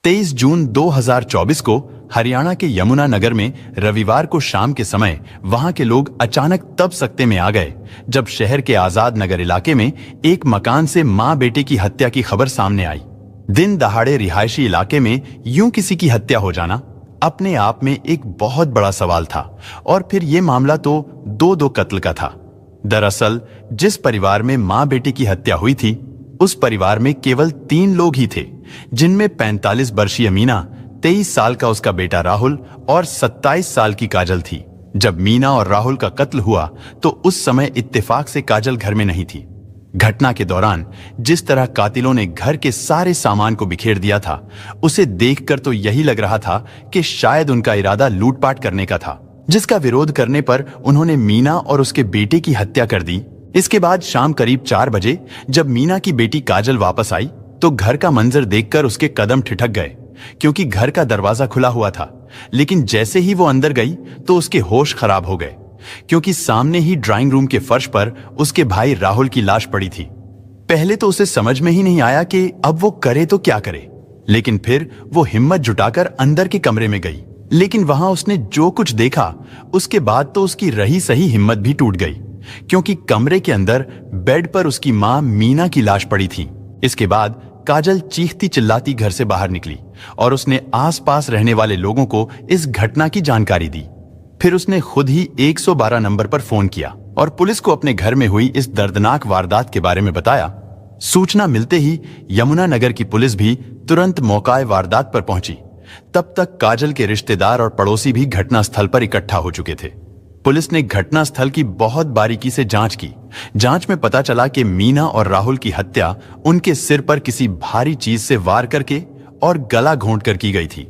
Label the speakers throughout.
Speaker 1: 23 जून 2024 को हरियाणा के यमुनानगर में रविवार को शाम के समय वहां के लोग अचानक तब सकते में आ गए जब शहर के आजाद नगर इलाके में एक मकान से मां बेटे की हत्या की खबर सामने आई। दिन दहाड़े रिहायशी इलाके में यूं किसी की हत्या हो जाना अपने आप में एक बहुत बड़ा सवाल था। और फिर यह मामला तो दो कत्ल का था। दरअसल जिस परिवार में मां बेटे की हत्या हुई थी उस परिवार में केवल 3 लोग ही थे, जिनमें 45 वर्षीय मीना, 23 साल का उसका बेटा राहुल और 27 साल की काजल थी। जब मीना और राहुल का कत्ल हुआ तो उस समय इत्तेफाक से काजल घर में नहीं थी। घटना के दौरान जिस तरह कातिलों ने घर के सारे सामान को बिखेर दिया था, उसे देखकर तो यही लग रहा था कि शायद उनका इरादा लूटपाट करने का था, जिसका विरोध करने पर उन्होंने मीना और उसके बेटे की हत्या कर दी। इसके बाद शाम करीब 4 बजे जब मीना की बेटी काजल वापस आई तो घर का मंजर देखकर उसके कदम ठिठक गए, क्योंकि घर का दरवाजा खुला हुआ था। लेकिन जैसे ही वो अंदर गई तो उसके होश खराब हो गए, क्योंकि सामने ही ड्राइंग रूम के फर्श पर उसके भाई राहुल की लाश पड़ी थी। पहले तो उसे समझ में ही नहीं आया कि अब वो करे तो क्या करे, लेकिन फिर वो हिम्मत जुटाकर अंदर के कमरे में गई। लेकिन वहां उसने जो कुछ देखा उसके बाद तो उसकी रही सही हिम्मत भी टूट गई, क्योंकि कमरे के अंदर बेड पर उसकी मां मीना की लाश पड़ी थी। इसके बाद काजल चीखती चिल्लाती घर से बाहर निकली और उसने आसपास रहने वाले लोगों को इस घटना की जानकारी दी। फिर उसने खुद ही 112 नंबर पर फोन किया और पुलिस को अपने घर में हुई इस दर्दनाक वारदात के बारे में बताया। सूचना मिलते ही यमुनानगर की पुलिस भी तुरंत मौके वारदात पर पहुंची। तब तक काजल के रिश्तेदार और पड़ोसी भी घटना स्थल पर इकट्ठा हो चुके थे। पुलिस ने घटना स्थल की बहुत बारीकी से जांच की। जांच में पता चला कि मीना और राहुल की हत्या उनके सिर पर किसी भारी चीज से वार करके और गला घोंटकर की गई थी।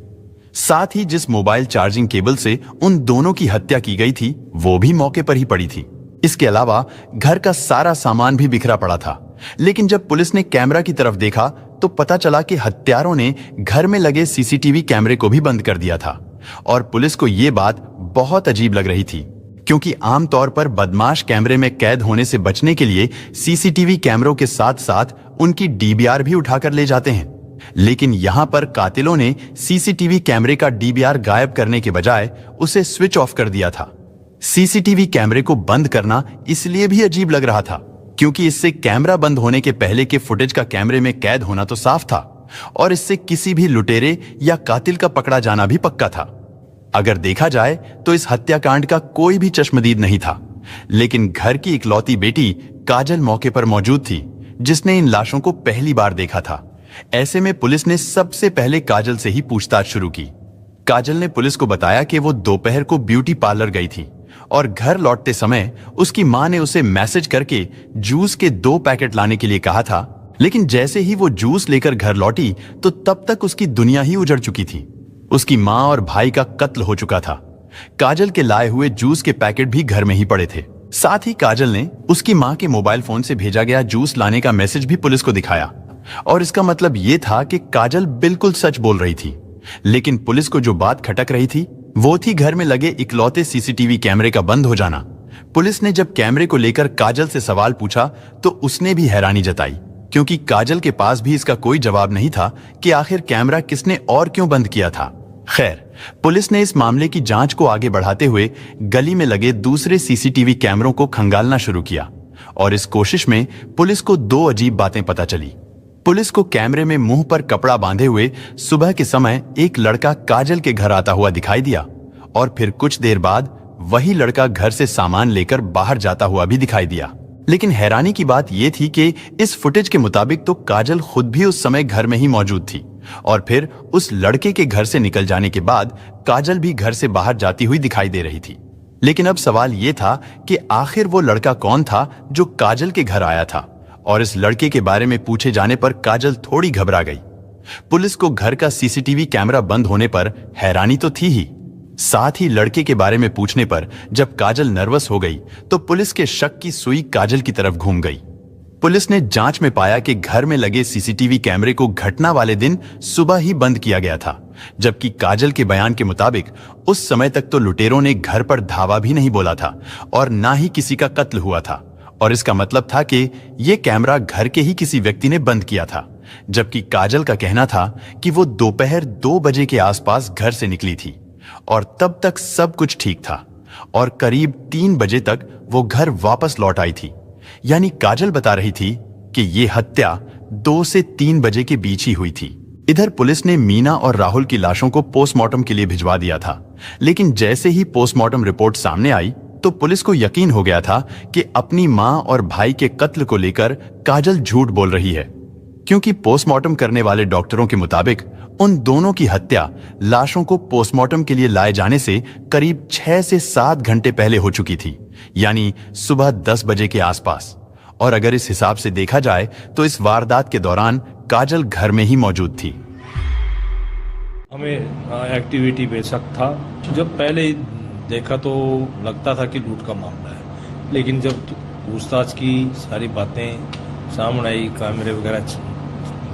Speaker 1: साथ ही जिस मोबाइल चार्जिंग केबल से उन दोनों की हत्या की गई थी वो भी मौके पर ही पड़ी थी। इसके अलावा घर का सारा सामान भी बिखरा पड़ा था। लेकिन जब पुलिस ने कैमरा की तरफ देखा तो पता चला कि हत्यारों ने घर में लगे सीसीटीवी कैमरे को भी बंद कर दिया था। और पुलिस को यह बात बहुत अजीब लग रही थी, क्योंकि आमतौर पर बदमाश कैमरे में कैद होने से बचने के लिए सीसीटीवी कैमरों के साथ साथ उनकी डीवीआर भी उठाकर ले जाते हैं। लेकिन यहां पर कातिलों ने सीसीटीवी कैमरे का डीवीआर गायब करने के बजाय उसे स्विच ऑफ कर दिया था। सीसीटीवी कैमरे को बंद करना इसलिए भी अजीब लग रहा था क्योंकि इससे कैमरा बंद होने के पहले के फुटेज का कैमरे में कैद होना तो साफ था और इससे किसी भी लुटेरे या कातिल का पकड़ा जाना भी पक्का था। अगर देखा जाए तो इस हत्याकांड का कोई भी चश्मदीद नहीं था, लेकिन घर की इकलौती बेटी काजल मौके पर मौजूद थी, जिसने इन लाशों को पहली बार देखा था। ऐसे में पुलिस ने सबसे पहले काजल से ही पूछताछ शुरू की। काजल ने पुलिस को बताया कि वो दोपहर को ब्यूटी पार्लर गई थी और घर लौटते समय उसकी मां ने उसे मैसेज करके जूस के 2 पैकेट लाने के लिए कहा था। लेकिन जैसे ही वो जूस लेकर घर लौटी तो तब तक उसकी दुनिया ही उजड़ चुकी थी। उसकी मां और भाई का कत्ल हो चुका था। काजल के लाए हुए जूस के पैकेट भी घर में ही पड़े थे। साथ ही काजल ने उसकी मां के मोबाइल फोन से भेजा गया जूस लाने का मैसेज भी पुलिस को दिखाया और इसका मतलब यह था कि काजल बिल्कुल सच बोल रही थी। लेकिन पुलिस को जो बात खटक रही थी वो थी घर में लगे इकलौते सीसीटीवी कैमरे का बंद हो जाना। पुलिस ने जब कैमरे को लेकर काजल से सवाल पूछा तो उसने भी हैरानी जताई, क्योंकि काजल के पास भी इसका कोई जवाब नहीं था कि आखिर कैमरा किसने और क्यों बंद किया था। खैर, पुलिस ने इस मामले की जांच को आगे बढ़ाते हुए गली में लगे दूसरे सीसीटीवी कैमरों को खंगालना शुरू किया और इस कोशिश में पुलिस को 2 अजीब बातें पता चली। पुलिस को कैमरे में मुंह पर कपड़ा बांधे हुए सुबह के समय एक लड़का काजल के घर आता हुआ दिखाई दिया और फिर कुछ देर बाद वही लड़का घर से सामान लेकर बाहर जाता हुआ भी दिखाई दिया। लेकिन हैरानी की बात यह थी कि इस फुटेज के मुताबिक तो काजल खुद भी उस समय घर में ही मौजूद थी और फिर उस लड़के के घर से निकल जाने के बाद काजल भी घर से बाहर जाती हुई दिखाई दे रही थी। लेकिन अब सवाल यह था कि आखिर वो लड़का कौन था जो काजल के घर आया था, और इस लड़के के बारे में पूछे जाने पर काजल थोड़ी घबरा गई। पुलिस को घर का सीसीटीवी कैमरा बंद होने पर हैरानी तो थी ही, साथ ही लड़के के बारे में पूछने पर जब काजल नर्वस हो गई तो पुलिस के शक की सुई काजल की तरफ घूम गई। पुलिस ने जांच में पाया कि घर में लगे सीसीटीवी कैमरे को घटना वाले दिन सुबह ही बंद किया गया था, जबकि काजल के बयान के मुताबिक उस समय तक तो लुटेरों ने घर पर धावा भी नहीं बोला था और ना ही किसी का कत्ल हुआ था। और इसका मतलब था कि यह कैमरा घर के ही किसी व्यक्ति ने बंद किया था, जबकि काजल का कहना था कि वो दोपहर 2 बजे के आसपास घर से निकली थी और तब तक सब कुछ ठीक था और करीब 3 बजे तक वो घर वापस लौट आई थी। यानी काजल बता रही थी कि ये हत्या 2 से 3 बजे के बीच ही हुई थी। इधर पुलिस ने मीना और राहुल की लाशों को पोस्टमार्टम के लिए भिजवा दिया था, लेकिन जैसे ही पोस्टमार्टम रिपोर्ट सामने आई तो पुलिस को यकीन हो गया था कि अपनी मां और भाई के कत्ल को लेकर काजल झूठ बोल रही है, क्योंकि पोस्टमार्टम करने वाले डॉक्टरों के मुताबिक उन दोनों की हत्या लाशों को पोस्टमार्टम के लिए लाए जाने से करीब 6 से 7 घंटे पहले हो चुकी थी, यानी सुबह 10 बजे के आसपास। और अगर इस हिसाब से देखा जाए तो इस वारदात के दौरान काजल घर में ही मौजूद थी।
Speaker 2: हमें एक्टिविटी पे शक था। जब पहले देखा तो लगता था कि लूट का मामला है, लेकिन जब पूछताछ की सारी बातें सामने आई, कैमरे वगैरह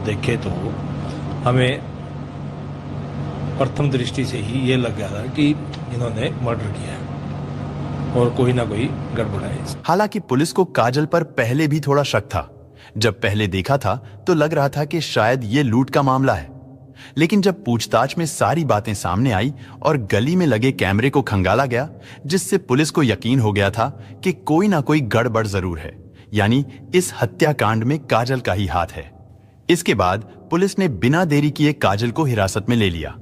Speaker 2: देखे तो हमें प्रथम दृष्टि से ही ये लग गया था कि इन्होंने मर्डर किया है और कोई ना कोई गड़बड़ है।
Speaker 1: हालांकि पुलिस को काजल पर पहले भी थोड़ा शक था। जब पहले देखा था तो लग रहा था कि शायद ये लूट का मामला है, लेकिन जब पूछताछ में सारी बातें सामने आई और गली में लगे कैमरे को खंगाला गया, जिससे पुलिस को यकीन हो गया था कि कोई ना कोई गड़बड़ जरूर है, यानी इस हत्याकांड में काजल का ही हाथ है। इसके बाद पुलिस ने बिना देरी किए काजल को हिरासत में ले लिया।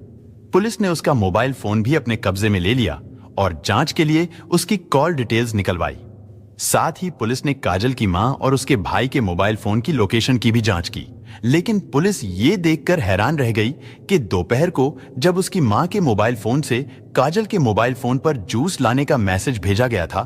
Speaker 1: पुलिस ने उसका मोबाइल फोन भी अपने कब्जे में ले लिया और जांच के लिए उसकी कॉल डिटेल्स निकलवाई। साथ ही पुलिस ने काजल की मां और उसके भाई के मोबाइल फोन की लोकेशन की भी जांच की, लेकिन पुलिस ये देखकर हैरान रह गई कि दोपहर को जब उसकी मां के मोबाइल फोन से काजल के मोबाइल फोन पर जूस लाने का मैसेज भेजा गया था,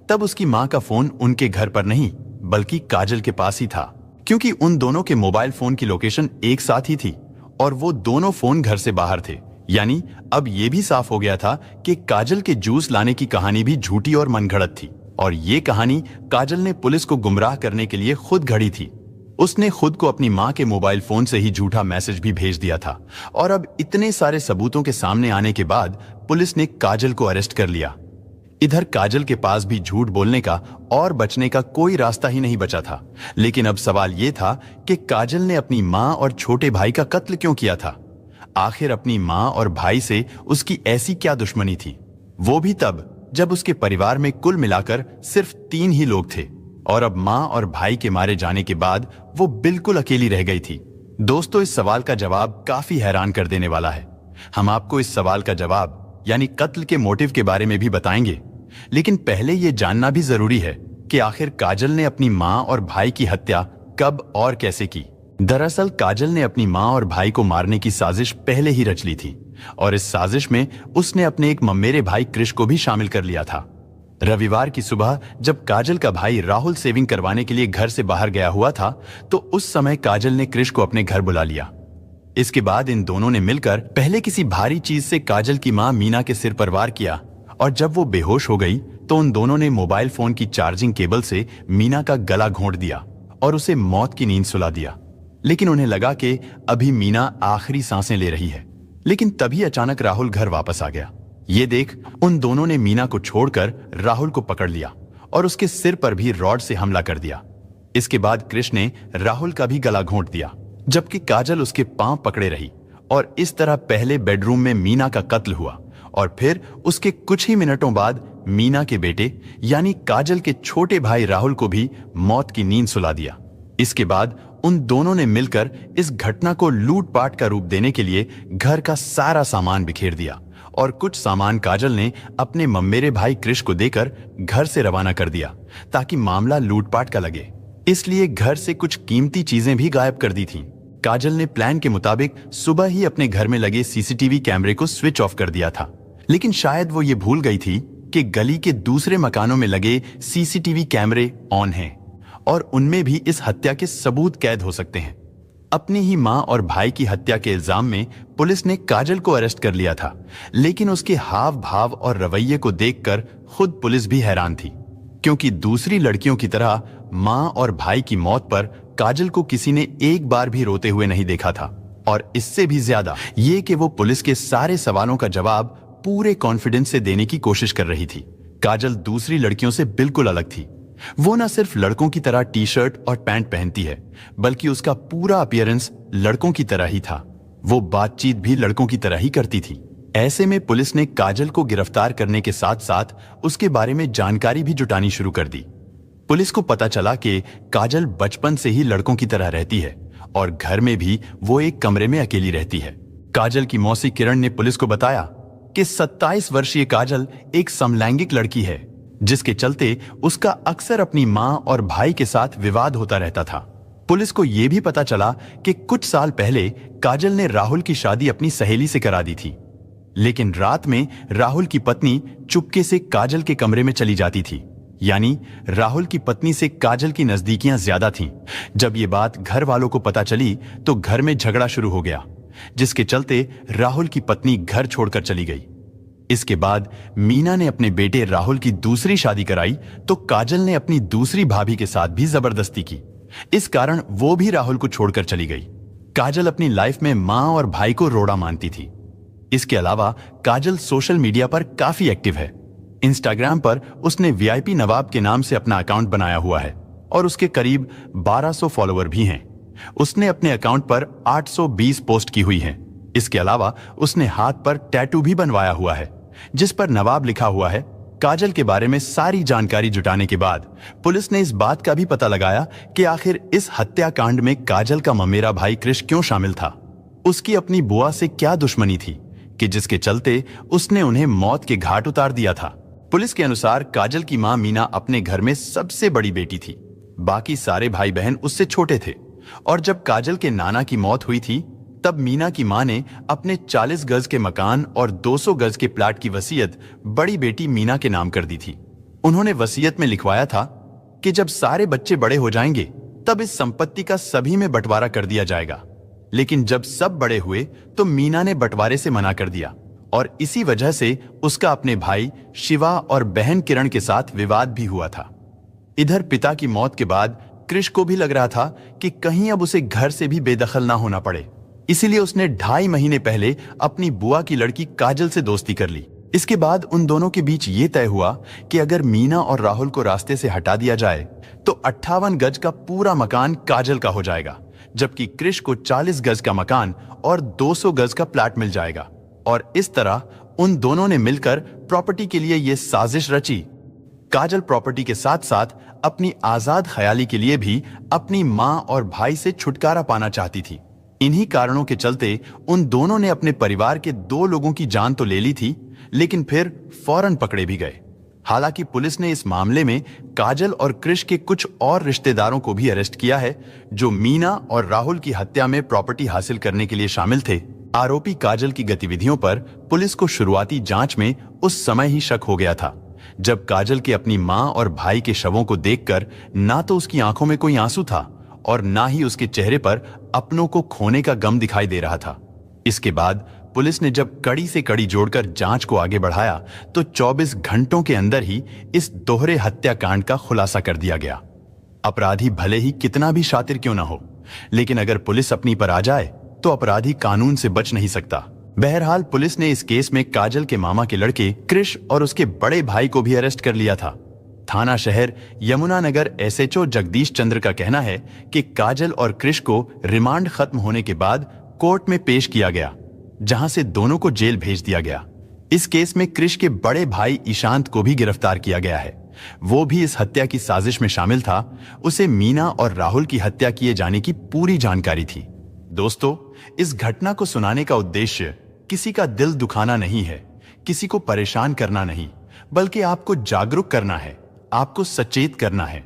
Speaker 1: तब उसकी मां का फोन उनके घर पर नहीं बल्कि काजल के पास ही था, क्योंकि उन दोनों के मोबाइल फोन की लोकेशन एक साथ ही थी और वो दोनों फोन घर से बाहर थे। यानी अब यह भी साफ हो गया था कि काजल के जूस लाने की कहानी भी झूठी और मनगढ़ंत थी और ये कहानी काजल ने पुलिस को गुमराह करने के लिए खुद घड़ी थी। उसने खुद को अपनी मां के मोबाइल फोन से ही झूठा मैसेज भी भेज दिया था और अब इतने सारे सबूतों के सामने आने के बाद पुलिस ने काजल को अरेस्ट कर लिया। इधर काजल के पास भी झूठ बोलने का और बचने का कोई रास्ता ही नहीं बचा था, लेकिन अब सवाल यह था कि काजल ने अपनी मां और छोटे भाई का कत्ल क्यों किया था। आखिर अपनी मां और भाई से उसकी ऐसी क्या दुश्मनी थी, वो भी तब जब उसके परिवार में कुल मिलाकर सिर्फ 3 ही लोग थे और अब मां और भाई के मारे जाने के बाद वो बिल्कुल अकेली रह गई थी। दोस्तों, इस सवाल का जवाब काफी हैरान कर देने वाला है। हम आपको इस सवाल का जवाब यानी कत्ल के मोटिव के बारे में भी बताएंगे, लेकिन पहले ये जानना भी जरूरी है कि आखिर काजल ने अपनी मां और भाई की हत्या कब और कैसे की। दरअसल काजल ने अपनी मां और भाई को मारने की साजिश पहले ही रच ली थी और इस साजिश में उसने अपने एक ममेरे भाई कृष को भी शामिल कर लिया था। रविवार की सुबह जब काजल का भाई राहुल सेविंग करवाने के लिए घर से बाहर गया हुआ था तो उस समय काजल ने कृष को अपने घर बुला लिया। इसके बाद इन दोनों ने मिलकर पहले किसी भारी चीज से काजल की मां मीना के सिर पर वार किया और जब वो बेहोश हो गई तो उन दोनों ने मोबाइल फोन की चार्जिंग केबल से मीना का गला घोंट दिया और उसे मौत की नींद सुला दिया। लेकिन उन्हें लगा कि अभी मीना आखिरी सांसें ले रही है, लेकिन तभी अचानक राहुल घर वापस आ गया। ये देख उन दोनों ने मीना को छोड़कर राहुल को पकड़ लिया और उसके सिर पर भी रॉड से हमला कर दिया। इसके बाद कृष्ण ने राहुल का भी गला घोंट दिया, जबकि काजल उसके पांव पकड़े रही और इस तरह पहले बेडरूम में मीना का कत्ल हुआ और फिर उसके कुछ ही मिनटों बाद मीना के बेटे यानी काजल के छोटे भाई राहुल को भी मौत की नींद सुला दिया। इसके बाद उन दोनों ने मिलकर इस घटना को लूटपाट का रूप देने के लिए घर का सारा सामान बिखेर दिया और कुछ सामान काजल ने अपने ममेरे भाई कृष को देकर घर से रवाना कर दिया ताकि मामला लूटपाट का लगे। इसलिए घर से कुछ कीमती चीजें भी गायब कर दी थीं। काजल ने प्लान के मुताबिक सुबह ही अपने घर में लगे सीसीटीवी कैमरे को स्विच ऑफ कर दिया था, लेकिन शायद वो ये भूल गई थी कि गली के दूसरे मकानों में लगे सीसीटीवी कैमरे ऑन हैं और उनमें भी इस हत्या के सबूत कैद हो सकते हैं। अपनी ही मां और भाई की हत्या के इल्जाम में पुलिस ने काजल को अरेस्ट कर लिया था, लेकिन उसके हाव भाव और रवैये को देखकर खुद पुलिस भी हैरान थी, क्योंकि दूसरी लड़कियों की तरह मां और भाई की मौत पर काजल को किसी ने एक बार भी रोते हुए नहीं देखा था। और इससे भी ज्यादा ये कि वो पुलिस के सारे सवालों का जवाब पूरे कॉन्फिडेंस से देने की कोशिश कर रही थी। काजल दूसरी लड़कियों से बिल्कुल अलग थी। वो न सिर्फ लड़कों की तरह टी शर्ट और पैंट पहनती है, बल्कि उसका पूरा अपीयरेंस लड़कों की तरह ही था। वो बातचीत भी लड़कों की तरह ही करती थी। ऐसे में पुलिस ने काजल को गिरफ्तार करने के साथ साथ उसके बारे में जानकारी भी जुटानी शुरू कर दी। पुलिस को पता चला कि काजल बचपन से ही लड़कों की तरह रहती है और घर में भी वो एक कमरे में अकेली रहती है। काजल की मौसी किरण ने पुलिस को बताया कि 27 वर्षीय काजल एक समलैंगिक लड़की है, जिसके चलते उसका अक्सर अपनी मां और भाई के साथ विवाद होता रहता था। पुलिस को यह भी पता चला कि कुछ साल पहले काजल ने राहुल की शादी अपनी सहेली से करा दी थी, लेकिन रात में राहुल की पत्नी चुपके से काजल के कमरे में चली जाती थी। यानी राहुल की पत्नी से काजल की नजदीकियां ज्यादा थीं। जब ये बात घर वालों को पता चली तो घर में झगड़ा शुरू हो गया, जिसके चलते राहुल की पत्नी घर छोड़कर चली गई। इसके बाद मीना ने अपने बेटे राहुल की दूसरी शादी कराई तो काजल ने अपनी दूसरी भाभी के साथ भी जबरदस्ती की। इस कारण वो भी राहुल को छोड़कर चली गई। काजल अपनी लाइफ में मां और भाई को रोड़ा मानती थी। इसके अलावा काजल सोशल मीडिया पर काफी एक्टिव है। इंस्टाग्राम पर उसने वीआईपी नवाब के नाम से अपना अकाउंट बनाया हुआ है और उसके करीब 1200 फॉलोअर भी हैं। उसने अपने अकाउंट पर 820 पोस्ट की हुई हैं। इसके अलावा उसने हाथ पर टैटू भी बनवाया हुआ है, जिस पर नवाब लिखा हुआ है। काजल के बारे में सारी जानकारी जुटाने के बाद पुलिस ने इस बात का भी पता लगाया कि आखिर इस हत्याकांड में काजल का ममेरा भाई कृष क्यों शामिल था। उसकी अपनी बुआ से क्या दुश्मनी थी कि जिसके चलते उसने उन्हें मौत के घाट उतार दिया था। पुलिस के अनुसार काजल की मां मीना अपने घर में सबसे बड़ी बेटी थी। बाकी सारे भाई बहन उससे छोटे थे और जब काजल के नाना की मौत हुई थी तब मीना की मां ने अपने 40 गज के मकान और 200 गज के प्लाट की वसीयत बड़ी बेटी मीना के नाम कर दी थी। उन्होंने वसीयत में लिखवाया था कि जब सारे बच्चे बड़े हो जाएंगे तब इस संपत्ति का सभी में बंटवारा कर दिया जाएगा। लेकिन जब सब बड़े हुए तो मीना ने बंटवारे से मना कर दिया और इसी वजह से उसका अपने भाई शिवा और बहन किरण के साथ विवाद भी हुआ था। इधर पिता की मौत के बाद कृष को भी लग रहा था कि कहीं अब उसे घर से भी बेदखल ना होना पड़े, इसीलिए उसने 2.5 महीने पहले अपनी बुआ की लड़की काजल से दोस्ती कर ली। इसके बाद उन दोनों के बीच ये तय हुआ कि अगर मीना और राहुल को रास्ते से हटा दिया जाए तो 58 गज का पूरा मकान काजल का हो जाएगा, जबकि कृष को 40 गज का मकान और 200 गज का प्लाट मिल जाएगा। और इस तरह उन दोनों ने मिलकर प्रॉपर्टी के लिए यह साजिश रची। काजल प्रॉपर्टी के साथ साथ अपनी आजाद ख्याली के लिए भी अपनी मां और भाई से छुटकारा पाना चाहती थी। इन्हीं कारणों के चलते उन दोनों ने अपने परिवार के 2 लोगों की जान तो ले ली थी, लेकिन फिर फौरन पकड़े भी गए। हालांकि पुलिस ने इस मामले में काजल और कृष के कुछ और रिश्तेदारों को भी अरेस्ट किया है, जो मीना और राहुल की हत्या में प्रॉपर्टी हासिल करने के लिए शामिल थे। आरोपी काजल की गतिविधियों पर पुलिस को शुरुआती जांच में उस समय ही शक हो गया था, जब काजल के अपनी मां और भाई के शवों को देखकर ना तो उसकी आंखों में कोई आंसू था और ना ही उसके चेहरे पर अपनों को खोने का गम दिखाई दे रहा था। इसके बाद पुलिस ने जब कड़ी से कड़ी जोड़कर जांच को आगे बढ़ाया तो 24 घंटों के अंदर ही इस दोहरे हत्याकांड का खुलासा कर दिया गया। अपराधी भले ही कितना भी शातिर क्यों ना हो, लेकिन अगर पुलिस अपनी पर आ जाए तो अपराधी कानून से बच नहीं सकता। बहरहाल पुलिस ने इस केस में काजल के मामा के लड़के कृष और उसके बड़े भाई को भी अरेस्ट कर लिया था। थाना शहर यमुनानगर एसएचओ जगदीश चंद्र का कहना है कि काजल और कृष को रिमांड खत्म होने के बाद कोर्ट में पेश किया गया, जहां से दोनों को जेल भेज दिया गया। इस केस में कृष के बड़े भाई ईशांत को भी गिरफ्तार किया गया है। वो भी इस हत्या की साजिश में शामिल था। उसे मीना और राहुल की हत्या किए जाने की पूरी जानकारी थी। दोस्तों, इस घटना को सुनाने का उद्देश्य किसी का दिल दुखाना नहीं है, किसी को परेशान करना नहीं, बल्कि आपको जागरूक करना है, आपको सचेत करना है।